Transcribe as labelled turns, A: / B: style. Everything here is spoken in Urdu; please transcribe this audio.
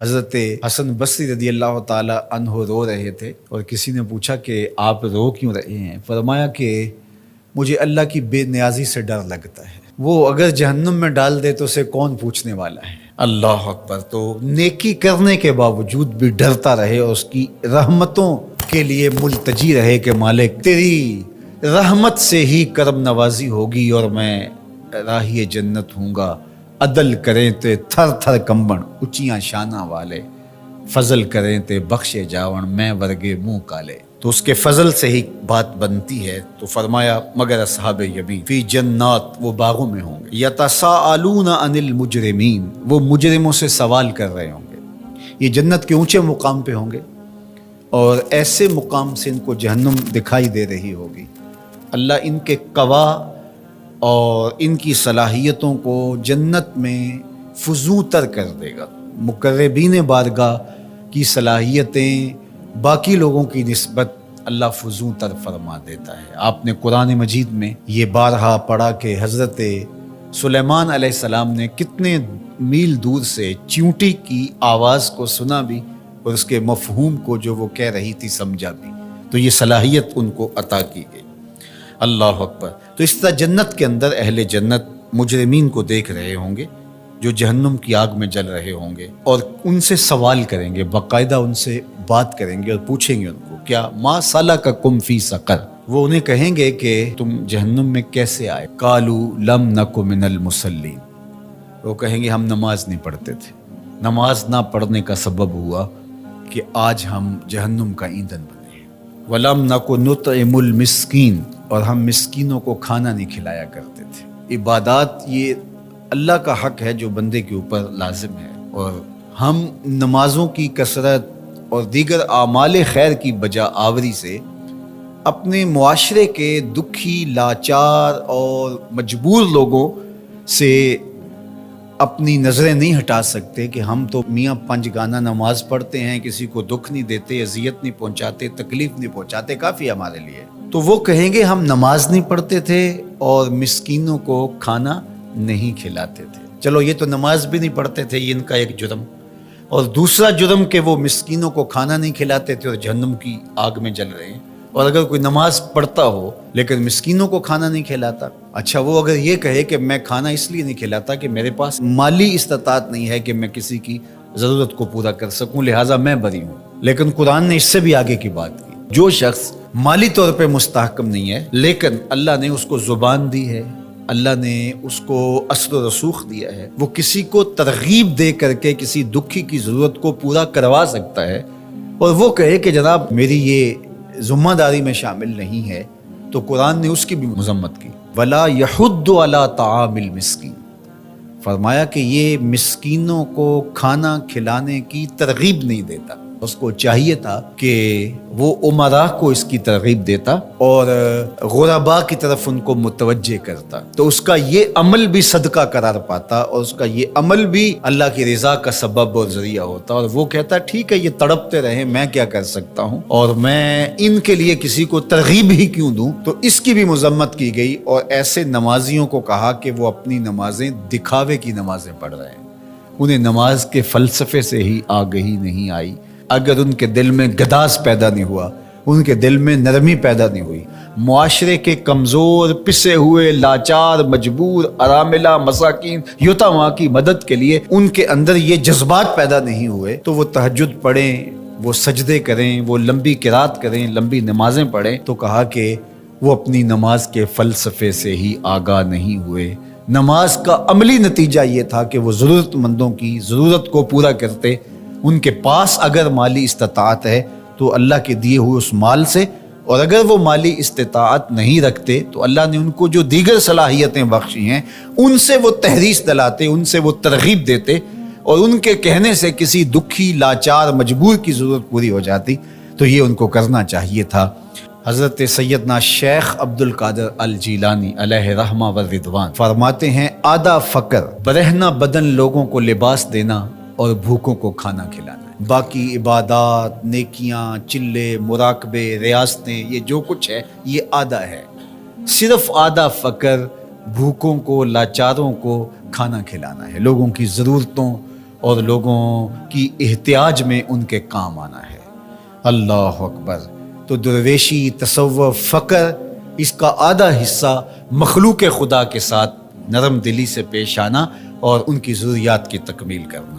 A: حضرت حسن بصری رضی اللہ تعالی عنہ رو رہے تھے اور کسی نے پوچھا کہ آپ رو کیوں رہے ہیں؟ فرمایا کہ مجھے اللہ کی بے نیازی سے ڈر لگتا ہے، وہ اگر جہنم میں ڈال دے تو اسے کون پوچھنے والا ہے۔ اللہ اکبر۔ تو نیکی کرنے کے باوجود بھی ڈرتا رہے اور اس کی رحمتوں کے لیے ملتجی رہے کہ مالک تیری رحمت سے ہی کرم نوازی ہوگی اور میں راہی جنت ہوں گا۔ عدل کریں تے تھر تھر کمبن اچیاں شانہ والے، فضل کریں تے بخشے جاون میں ورگے منہ کالے۔ تو اس کے فضل سے ہی بات بنتی ہے۔ تو فرمایا مگر اصحاب یمین فی جنات، وہ باغوں میں ہوں گے، یتساءلون عن المجرمین، وہ مجرموں سے سوال کر رہے ہوں گے۔ یہ جنت کے اونچے مقام پہ ہوں گے اور ایسے مقام سے ان کو جہنم دکھائی دے رہی ہوگی۔ اللہ ان کے قوا اور ان کی صلاحیتوں کو جنت میں فزوں تر کر دے گا۔ مقربین بارگاہ کی صلاحیتیں باقی لوگوں کی نسبت اللہ فزوں تر فرما دیتا ہے۔ آپ نے قرآن مجید میں یہ بارہا پڑھا کہ حضرت سلیمان علیہ السلام نے کتنے میل دور سے چیونٹی کی آواز کو سنا بھی اور اس کے مفہوم کو جو وہ کہہ رہی تھی سمجھا بھی۔ تو یہ صلاحیت ان کو عطا کی گئی۔ اللہ اکبر۔ تو اس طرح جنت کے اندر اہل جنت مجرمین کو دیکھ رہے ہوں گے جو جہنم کی آگ میں جل رہے ہوں گے اور ان سے سوال کریں گے، باقاعدہ ان سے بات کریں گے اور پوچھیں گے ان کو کیا ما سلککم فی سقر، وہ انہیں کہیں گے کہ تم جہنم میں کیسے آئے؟ قالوا لم نک من المصلین، وہ کہیں گے ہم نماز نہیں پڑھتے تھے، نماز نہ پڑھنے کا سبب ہوا کہ آج ہم جہنم کا ایندھن بنے ہیں۔ ولم نک نطعم المسکین، اور ہم مسکینوں کو کھانا نہیں کھلایا کرتے تھے۔ عبادات یہ اللہ کا حق ہے جو بندے کے اوپر لازم ہے، اور ہم نمازوں کی کثرت اور دیگر اعمال خیر کی بجا آوری سے اپنے معاشرے کے دکھی، لاچار اور مجبور لوگوں سے اپنی نظریں نہیں ہٹا سکتے کہ ہم تو میاں پنج گانا نماز پڑھتے ہیں، کسی کو دکھ نہیں دیتے، اذیت نہیں پہنچاتے، تکلیف نہیں پہنچاتے، کافی ہمارے لیے۔ تو وہ کہیں گے ہم نماز نہیں پڑھتے تھے اور مسکینوں کو کھانا نہیں کھلاتے تھے۔ چلو یہ تو نماز بھی نہیں پڑھتے تھے، یہ ان کا ایک جرم، اور دوسرا جرم کہ وہ مسکینوں کو کھانا نہیں کھلاتے تھے اور جہنم کی آگ میں جل رہے ہیں۔ اور اگر کوئی نماز پڑھتا ہو لیکن مسکینوں کو کھانا نہیں کھلاتا، اچھا وہ اگر یہ کہے کہ میں کھانا اس لیے نہیں کھلاتا کہ میرے پاس مالی استطاعت نہیں ہے کہ میں کسی کی ضرورت کو پورا کر سکوں، لہٰذا میں بری ہوں، لیکن قرآن نے اس سے بھی آگے کی بات کی۔ جو شخص مالی طور پہ مستحکم نہیں ہے لیکن اللہ نے اس کو زبان دی ہے، اللہ نے اس کو اثر و رسوخ دیا ہے، وہ کسی کو ترغیب دے کر کے کسی دکھی کی ضرورت کو پورا کروا سکتا ہے، اور وہ کہے کہ جناب میری یہ ذمہ داری میں شامل نہیں ہے، تو قرآن نے اس کی بھی مذمت کی۔ وَلَا يَحُضُّ عَلَىٰ طَعَامِ الْمِسْكِينِ، فرمایا کہ یہ مسکینوں کو کھانا کھلانے کی ترغیب نہیں دیتا۔ اس کو چاہیے تھا کہ وہ امراء کو اس کی ترغیب دیتا اور غرباء کی طرف ان کو متوجہ کرتا، تو اس کا یہ عمل بھی صدقہ قرار پاتا اور اس کا یہ عمل بھی اللہ کی رضا کا سبب اور ذریعہ ہوتا، اور وہ کہتا ٹھیک ہے یہ تڑپتے رہے، میں کیا کر سکتا ہوں اور میں ان کے لیے کسی کو ترغیب ہی کیوں دوں۔ تو اس کی بھی مذمت کی گئی، اور ایسے نمازیوں کو کہا کہ وہ اپنی نمازیں دکھاوے کی نمازیں پڑھ رہے ہیں، انہیں نماز کے فلسفے سے ہی آگہی نہیں آئی۔ اگر ان کے دل میں گداز پیدا نہیں ہوا، ان کے دل میں نرمی پیدا نہیں ہوئی، معاشرے کے کمزور، پسے ہوئے، لاچار، مجبور، اراملہ، مساکین، یتیماں کی مدد کے لیے ان کے اندر یہ جذبات پیدا نہیں ہوئے، تو وہ تہجد پڑھیں، وہ سجدے کریں، وہ لمبی قرات کریں، لمبی نمازیں پڑھیں، تو کہا کہ وہ اپنی نماز کے فلسفے سے ہی آگاہ نہیں ہوئے۔ نماز کا عملی نتیجہ یہ تھا کہ وہ ضرورت مندوں کی ضرورت کو پورا کرتے، ان کے پاس اگر مالی استطاعت ہے تو اللہ کے دیے ہوئے اس مال سے، اور اگر وہ مالی استطاعت نہیں رکھتے تو اللہ نے ان کو جو دیگر صلاحیتیں بخشی ہیں ان سے وہ تحریص دلاتے، ان سے وہ ترغیب دیتے، اور ان کے کہنے سے کسی دکھی، لاچار، مجبور کی ضرورت پوری ہو جاتی۔ تو یہ ان کو کرنا چاہیے تھا۔ حضرت سیدنا شیخ عبد القادر الجیلانی علیہ رحمہ و رضوان فرماتے ہیں آدھا فقر برہنہ بدن لوگوں کو لباس دینا اور بھوکوں کو کھانا کھلانا ہے، باقی عبادات، نیکیاں، چلے، مراقبے، ریاستیں، یہ جو کچھ ہے یہ آدھا ہے۔ صرف آدھا فقر بھوکوں کو، لاچاروں کو کھانا کھلانا ہے، لوگوں کی ضرورتوں اور لوگوں کی احتیاج میں ان کے کام آنا ہے۔ اللہ اکبر۔ تو درویشی، تصوف، فقر، اس کا آدھا حصہ مخلوق خدا کے ساتھ نرم دلی سے پیش آنا اور ان کی ضروریات کی تکمیل کرنا۔